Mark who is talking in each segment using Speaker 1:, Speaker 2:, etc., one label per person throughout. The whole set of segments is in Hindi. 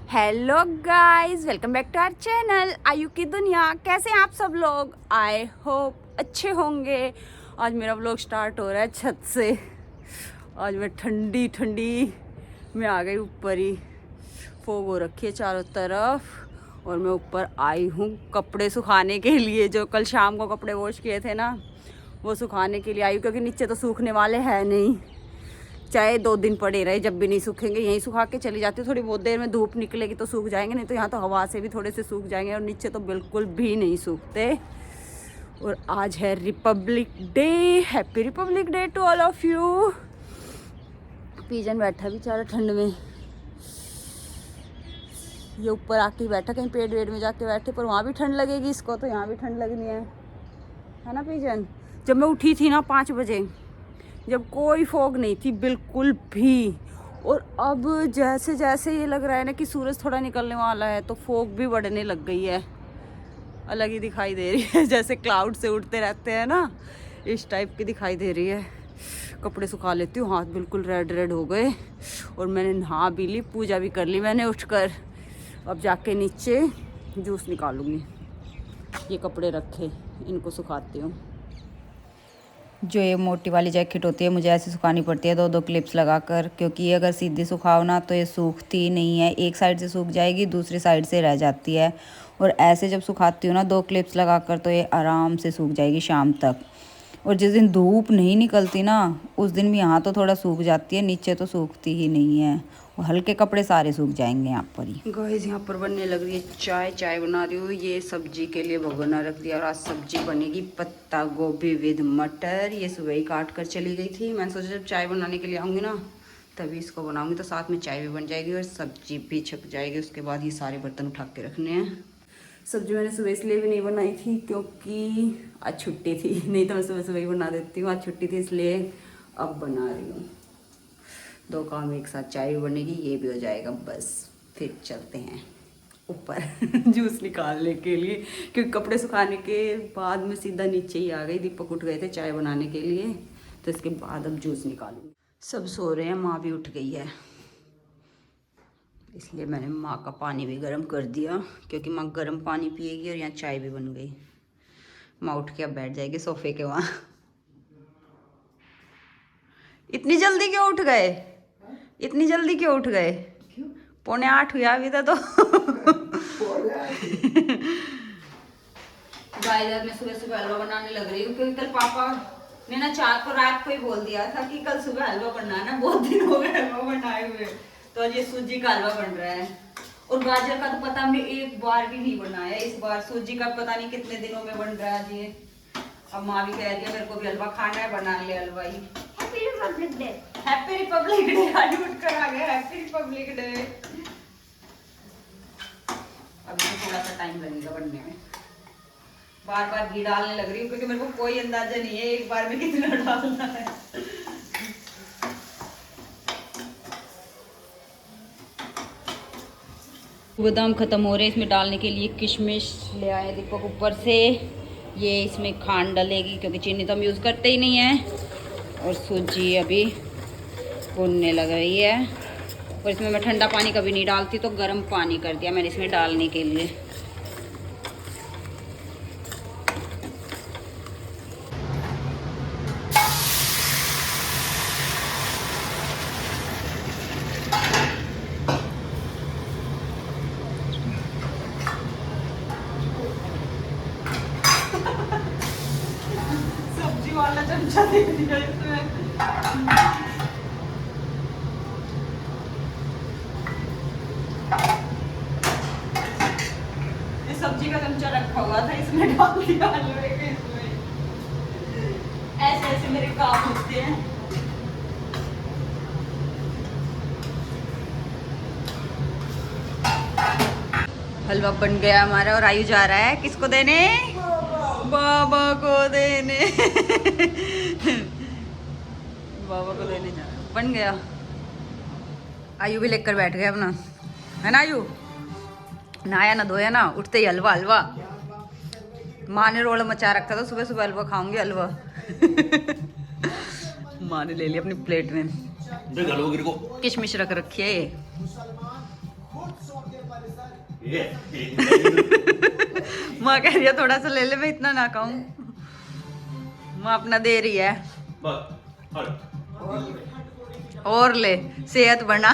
Speaker 1: Hello guys, welcome back to our channel आयु की दुनिया। कैसे हैं आप सब लोग? आई होप अच्छे होंगे। आज मेरा व्लॉग स्टार्ट हो रहा है छत से। आज मैं ठंडी ठंडी में आ गई ऊपर ही। फोग हो रखी है चारों तरफ और मैं ऊपर आई हूँ कपड़े सुखाने के लिए। जो कल शाम को कपड़े वॉश किए थे ना, वो सुखाने के लिए आई हूँ, क्योंकि नीचे तो सूखने वाले हैं नहीं। चाहे 2 दिन पड़े रहे, जब भी नहीं सूखेंगे यहीं सुखा के चली जाती हूँ। थोड़ी बहुत देर में धूप निकलेगी तो सूख जाएंगे, नहीं तो यहाँ तो हवा से भी थोड़े से सूख जाएंगे और नीचे तो बिल्कुल भी नहीं सूखते। और आज है republic day. Happy republic day to all of you. Pigeon बैठा बेचारा ठंड में, ये ऊपर आके बैठा, कहीं पेड़ वेड़ में जाके बैठे, पर वहाँ भी ठंड लगेगी इसको, तो यहाँ भी ठंड लगनी है ना पीजन। जब मैं उठी थी ना 5 बजे, जब कोई फॉग नहीं थी बिल्कुल भी, और अब जैसे जैसे ये लग रहा है ना कि सूरज थोड़ा निकलने वाला है, तो फॉग भी बढ़ने लग गई है। अलग ही दिखाई दे रही है, जैसे क्लाउड से उड़ते रहते हैं ना, इस टाइप की दिखाई दे रही है। कपड़े सुखा लेती हूँ, हाथ बिल्कुल रेड रेड हो गए और मैंने नहा भी ली, पूजा भी कर ली मैंने उठकर। अब जाके नीचे जूस निकालूंगी। ये कपड़े रखे, इनको सुखाती हूँ। जो ये मोटी वाली जैकेट होती है, मुझे ऐसे सुखानी पड़ती है 2-2 क्लिप्स लगाकर, क्योंकि ये अगर सीधी सुखाओ ना तो ये सूखती ही नहीं है। एक साइड से सूख जाएगी, दूसरी साइड से रह जाती है। और ऐसे जब सुखाती हूँ ना 2 क्लिप्स लगाकर, तो ये आराम से सूख जाएगी शाम तक। और जिस दिन धूप नहीं निकलती ना, उस दिन भी यहाँ तो थोड़ा सूख जाती है, नीचे तो सूखती ही नहीं है। और हल्के कपड़े सारे सूख जाएंगे यहाँ पर ही। गाइस, यहाँ पर बनने लग रही है चाय बना रही हूँ। ये सब्जी के लिए भगोना रख दिया और आज सब्जी बनेगी पत्ता गोभी विद मटर। ये सुबह ही काट कर चली गई थी। मैंने सोचा जब चाय बनाने के लिए आऊँगी ना, तभी इसको बनाऊँगी, तो साथ में चाय भी बन जाएगी और सब्जी भी छक जाएगी। उसके बाद ये सारे बर्तन उठा के रखने हैं। सब्जी मैंने सुबह इसलिए भी नहीं बनाई थी क्योंकि आज छुट्टी थी, नहीं तो मैं सुबह सुबह ही बना देती हूँ। आज छुट्टी थी इसलिए अब बना रही हूँ। 2 काम एक साथ, चाय भी बनेगी, ये भी हो जाएगा। बस फिर चलते हैं ऊपर जूस निकालने के लिए, क्योंकि कपड़े सुखाने के बाद मैं सीधा नीचे ही आ गई। दीपक उठ गए थे चाय बनाने के लिए, तो इसके बाद अब जूस निकालूंगी। सब सो रहे हैं, माँ भी उठ गई है, इसलिए मैंने माँ का पानी भी गर्म कर दिया, क्योंकि माँ गर्म पानी पिएगी और यहाँ चाय भी बन गई। माँ उठ के अब बैठ जाएगी सोफे के वहाँ। इतनी जल्दी क्यों उठ गए? इतनी जल्दी क्यों उठ गए? 7:45 हुआ अभी तो। गाइस, मैं सुबह सुबह हलवा बनाने लग रही हूँ, क्योंकि कल पापा ने ना 4 को रात को ही बोल दिया था कि कल सुबह हलवा बनाना। बहुत दिन हो गए हलवा बनाए हुए, तो आज ये सूजी का हलवा बन रहा है। और गाजर का तो पता हमने एक बार भी नहीं बनाया। इस बार सूजी का पता नहीं कितने दिनों में बन रहा है ये। अब माँ भी कह रही है मेरे को भी हलवा खाना है, बना ले हलवा ही। Happy republic day. Happy republic day. आज उठ कर आ गया हैप्पी रिपब्लिक डे। अब थोड़ा सा टाइम लगेगा बनने में। बार बार घी डालने लग रही हूँ, क्योंकि मेरे को कोई अंदाजा नहीं है एक बार में कितना डालना है। बादाम खत्म हो रहे हैं, इसमें डालने के लिए किशमिश ले आए दीपक ऊपर से। ये इसमें खांड डलेगी, क्योंकि चीनी तो हम यूज़ करते ही नहीं है। और सूजी अभी भुनने लग रही है। और इसमें मैं ठंडा पानी कभी नहीं डालती, तो गर्म पानी कर दिया मैंने इसमें डालने के लिए। सब्जी वाला चमचा दे दिया इसमें। ये सब्जी का चमचा रखा हुआ था, इसमें डाल दिया हलवे के। इसमें ऐसे ऐसे मेरे काम होते हैं। हलवा बन गया हमारा और आयु जा रहा है किसको देने? बाबा को देने। बाबा को देने जा रहा है। बन गया। आयु भी लेकर बैठ गया अपना, है ना आयु? नहाया ना धोया ना, उठते ही हलवा हलवा। माँ ने रोल मचा रखा था, सुबह सुबह हलवा खाऊंगी हलवा। माँ ने ले लिया अपनी प्लेट में, किशमिश रख रखी है। माँ कह रही है थोड़ा सा ले ले, मैं इतना ना खाऊं। माँ अपना दे रही है। और ले, सेहत बना।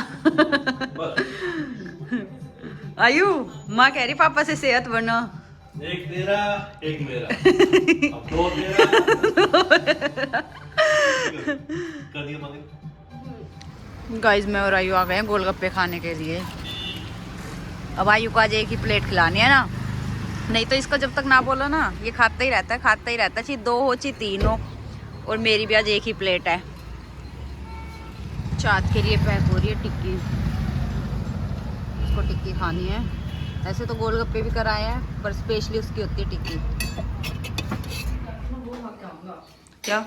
Speaker 1: आयु, माँ कह रही पापा से सेहत बना।
Speaker 2: एक तेरा एक मेरा, अब दो तेरा कर दिया मगर।
Speaker 1: गाइस मैं और आयु आ गए हैं गोलगप्पे खाने के लिए। अब आयु को आज एक ही प्लेट खिलानी है ना, नहीं तो इसको जब तक ना बोलो ना ये खाता ही रहता है, खाता ही रहता है, चाहे 2 हो चाहे 3 हो। और मेरी भी आज एक ही प्लेट है। चाँद के लिए पैक हो रही है टिक्की, इसको टिक्की खानी है। ऐसे तो गोलगप्पे भी कराए हैं पर स्पेशली उसकी होती है टिक्की। क्या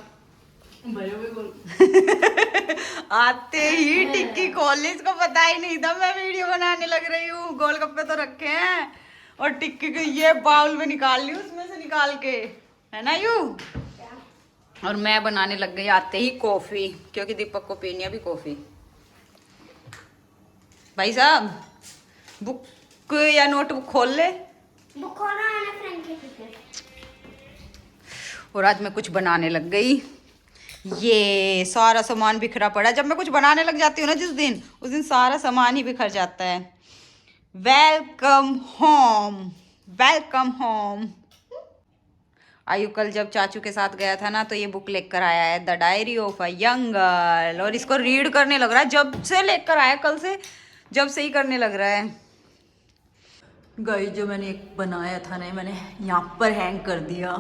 Speaker 1: आते ही टिक्की खोलनी, इसको पता ही नहीं था मैं वीडियो बनाने लग रही हूँ। गोलगप्पे तो रखे हैं और टिक्की को ये बाउल में निकाल ली, उसमें से निकाल के, है ना यू। और मैं बनाने लग गई आते ही कॉफी, क्योंकि दीपक को पीनी है भी कॉफी। भाई साहब बुक या नोटबुक खोल ले।
Speaker 3: बुक खोला मैंने फ्रेंड के टिकट।
Speaker 1: और आज मैं कुछ बनाने लग गई। ये सारा सामान बिखरा पड़ा। जब मैं कुछ बनाने लग जाती हूँ ना जिस दिन, उस दिन सारा सामान ही बिखर जाता है। Welcome home, welcome home. आयु कल जब चाचू के साथ गया था ना तो ये बुक लेकर आया है, the diary of a young girl, और इसको रीड करने लग रहा है। जब से लेकर आया, कल से जब से ही करने लग रहा है। गाइस जो मैंने एक बनाया था ना, मैंने यहाँ पर हैंग कर दिया।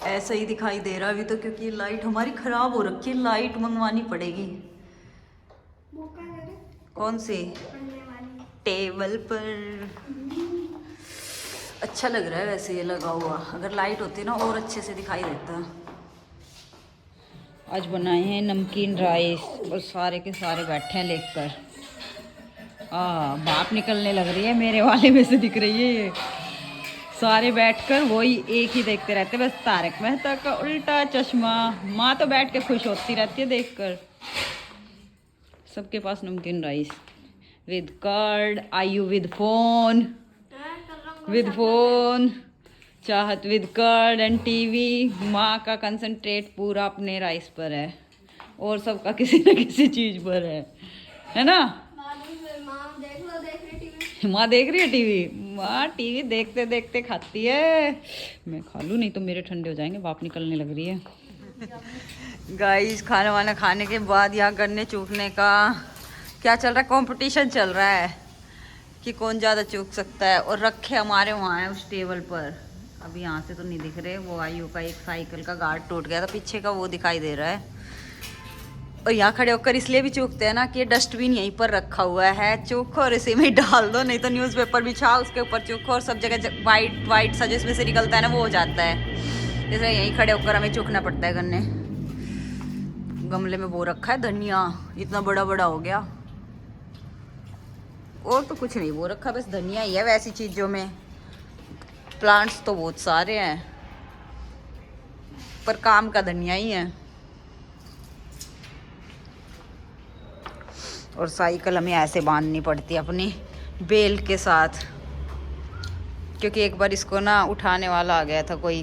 Speaker 1: ऐसा ही दिखाई दे रहा अभी तो, क्योंकि लाइट हमारी ख़राब हो रखी है, लाइट मंगवानी पड़ेगी। कौन सी? टेबल पर। अच्छा लग रहा है वैसे ये लगा हुआ, अगर लाइट होती ना और अच्छे से दिखाई देता। आज बनाए हैं नमकीन राइस और सारे के सारे बैठे हैं लेकर। भाप निकलने लग रही है मेरे वाले में से, दिख रही है ये। सारे बैठकर वही एक ही देखते रहते, बस तारक मेहता का उल्टा चश्मा। माँ तो बैठ के खुश होती रहती है देखकर। सबके पास नमकीन राइस विद कर्ड, आयु विद फोन, विद फोन, चाहत विद कर्ड एंड टीवी। माँ का कंसंट्रेट पूरा अपने राइस पर है और सबका किसी न किसी चीज पर है ना। माँ देख रही है टीवी। माँ टीवी देखते देखते खाती है। मैं खा लूँ नहीं तो मेरे ठंडे हो जाएंगे, भाप निकलने लग रही है। गाइस खाना वाना खाने के बाद यहाँ गन्ने चूकने का क्या चल रहा है, कंपटीशन चल रहा है कि कौन ज़्यादा चूक सकता है। और रखे हमारे वहाँ है उस टेबल पर। अभी यहाँ से तो नहीं दिख रहे, वो आयु का एक साइकिल का गार्ड टूट गया था पीछे का, वो दिखाई दे रहा है। और यहाँ खड़े होकर इसलिए भी चूकते हैं ना कि ये डस्टबिन यहीं पर रखा हुआ है, चूखो और इसी में डाल दो, नहीं तो न्यूज़पेपर बिछाओ उसके ऊपर चूखो और सब जगह वाइट वाइट सा जिसमें से निकलता है ना वो हो जाता है। इसलिए यहीं खड़े होकर हमें चूकना पड़ता है गन्ने। गमले में वो रखा है धनिया, इतना बड़ा बड़ा हो गया। और तो कुछ नहीं वो रखा, बस धनिया ही है। वैसी चीज़ों में प्लांट्स तो बहुत सारे हैं पर काम का धनिया ही है। और साइकिल हमें ऐसे बांधनी पड़ती है अपनी बेल के साथ, क्योंकि एक बार इसको ना उठाने वाला आ गया था कोई,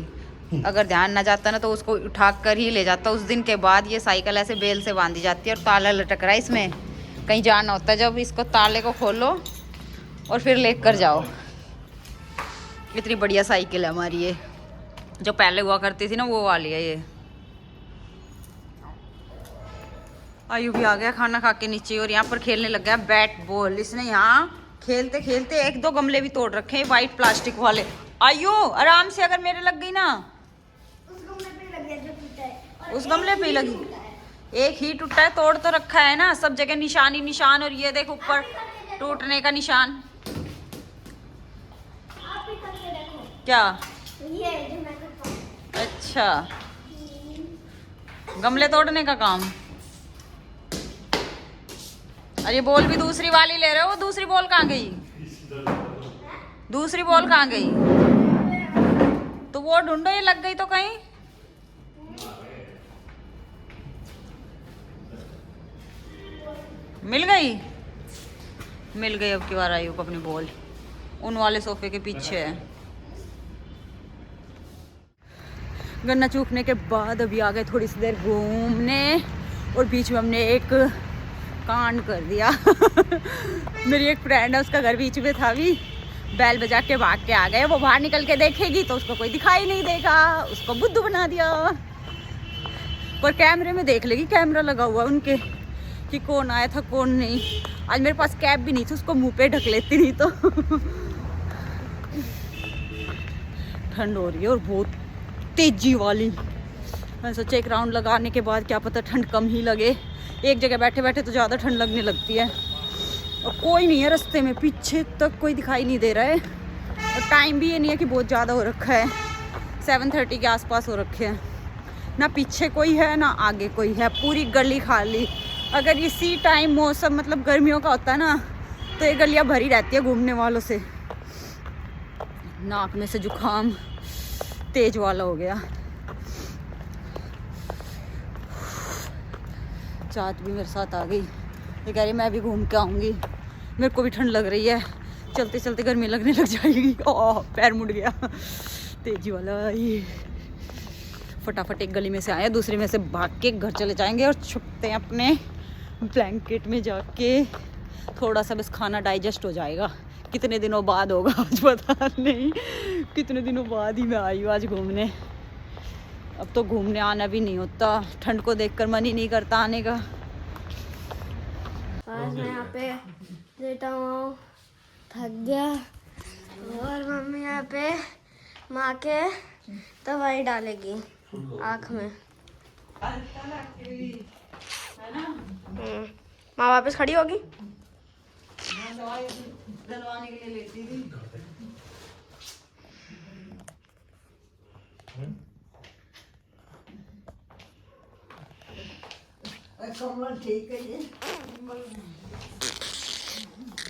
Speaker 1: अगर ध्यान ना जाता ना तो उसको उठा कर ही ले जाता। उस दिन के बाद ये साइकिल ऐसे बेल से बांधी जाती है और ताला लटक रहा है इसमें, कहीं जाना होता है जब इसको ताले को खोलो और फिर लेकर जाओ। इतनी बढ़िया साइकिल है हमारी ये, जो पहले हुआ करती थी ना वो वाली है ये। आयु भी आ गया खाना खा के नीचे और यहाँ पर खेलने लग गया बैट बॉल। इसने यहाँ खेलते खेलते 1-2 गमले भी तोड़ रखे हैं वाइट प्लास्टिक वाले। आयु आराम से, अगर मेरे लग गई ना।
Speaker 3: उस गमले पे लग गया जो टूटा है।
Speaker 1: उस गमले पे ही लगी, एक ही टूटा है, तोड़ तो रखा है ना, सब जगह निशान ही निशान। और ये देख ऊपर टूटने का निशान।
Speaker 3: आप भी करके देखो।
Speaker 1: क्या?
Speaker 3: ये जो मैं करता हूँ।
Speaker 1: अच्छा गमले तोड़ने का काम। अरे बॉल भी दूसरी वाली ले रहे हो, दूसरी बॉल कहाँ गई? दूसरी बॉल कहाँ गई? तो वो ढूंढो, ये लग गई तो कहीं। मिल गई? मिल गई अब की बार आयु को अपनी बॉल, उन वाले सोफे के पीछे है। गन्ना चूकने के बाद अभी आ गए थोड़ी सी देर घूमने, और बीच में हमने एक कांड कर दिया। मेरी एक फ्रेंड है, उसका घर बीच में था, भी बैल बजा के भाग के आ गए। वो बाहर निकल के देखेगी तो उसको कोई दिखाई नहीं देगा, उसको बुद्धू बना दिया। पर कैमरे में देख लेगी, कैमरा लगा हुआ उनके, कि कौन आया था कौन नहीं। आज मेरे पास कैप भी नहीं थी, उसको मुंह पे ढक लेती नहीं तो। ठंड हो रही है और बहुत तेजी वाली। मैंने सोचा एक राउंड लगाने के बाद क्या पता ठंड कम ही लगे। एक जगह बैठे बैठे तो ज़्यादा ठंड लगने लगती है, और कोई नहीं है रास्ते में, पीछे तक कोई दिखाई नहीं दे रहा है। और टाइम भी ये नहीं है कि बहुत ज़्यादा हो रखा है, 7:30 के आसपास हो रखे हैं। ना पीछे कोई है ना आगे कोई है, पूरी गली खाली। अगर इसी टाइम मौसम मतलब गर्मियों का होता है ना, तो ये गलियाँ भरी रहती है घूमने वालों से। नाक में से जुकाम तेज वाला हो गया। चाट भी मेरे साथ आ गई, ये कह रही मैं भी घूम के आऊँगी, मेरे को भी ठंड लग रही है, चलते चलते गर्मी लगने लग जाएगी। ओह पैर मुड़ गया तेजी वाला। ये फटाफट एक गली में से आए, दूसरी में से भाग के घर चले जाएंगे और छुपते हैं अपने ब्लैंकेट में जाके। थोड़ा सा बस खाना डाइजेस्ट हो जाएगा। कितने दिनों बाद होगा आज पता नहीं, कितने दिनों बाद ही मैं आई हूँ आज घूमने। अब तो घूमने आना भी नहीं होता, ठंड को देखकर मन ही नहीं करता आने का।
Speaker 3: आज मैं यहाँ पे लेटा हुआ, थक गया, और मम्मी यहाँ पे माँ के दवाई डालेगी आँख में। माँ वापस खड़ी होगी।
Speaker 1: डलवाने के लिए लेती थी। कमल ठीक है ये,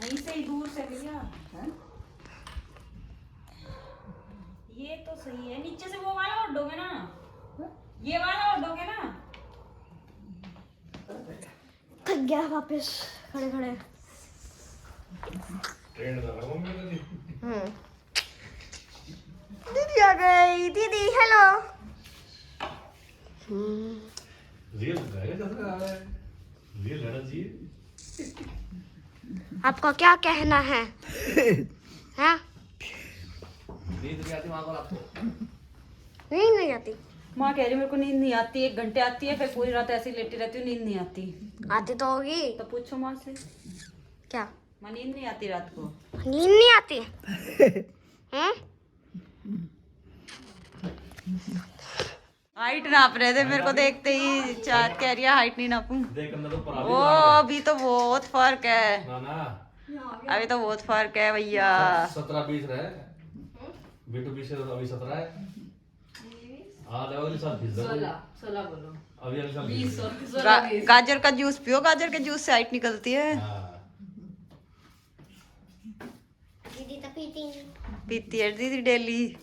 Speaker 1: वहीं से ही दूर से भैया। ये तो सही है, नीचे से वो वाला ओढ़ोगे ना, ये वाला ओढ़ोगे ना।
Speaker 3: थक गया, वापस खड़े खड़े। दीदी आ गई। दीदी हेलो। आपका क्या कहना है? हाँ? नींद नहीं आती।
Speaker 1: माँ कह रही मेरे को नींद नहीं आती, 1 घंटे आती है, फिर पूरी रात ऐसे ही लेटी रहती हूँ, नींद नहीं आती।
Speaker 3: आती तो होगी।
Speaker 1: तो पूछो माँ से।
Speaker 3: क्या?
Speaker 1: माँ नींद नहीं आती रात को?
Speaker 3: नींद नहीं आती।
Speaker 1: हाइट नाप रहे थे मेरे को देखते ही, चाट कह रही है हाइट नहीं नापूं। ओ अभी तो बहुत फर्क है, अभी तो बहुत फर्क है भैया।
Speaker 2: 17-20 रहे, बेटू 20 है, अभी 17 है। हाँ अगले साल 16 बोलो, अभी अगले साल 20।
Speaker 1: गाजर का जूस पियो, गाजर के जूस से हाइट निकलती है।
Speaker 3: दीदी तो पीती
Speaker 1: पीती है दीदी डेली।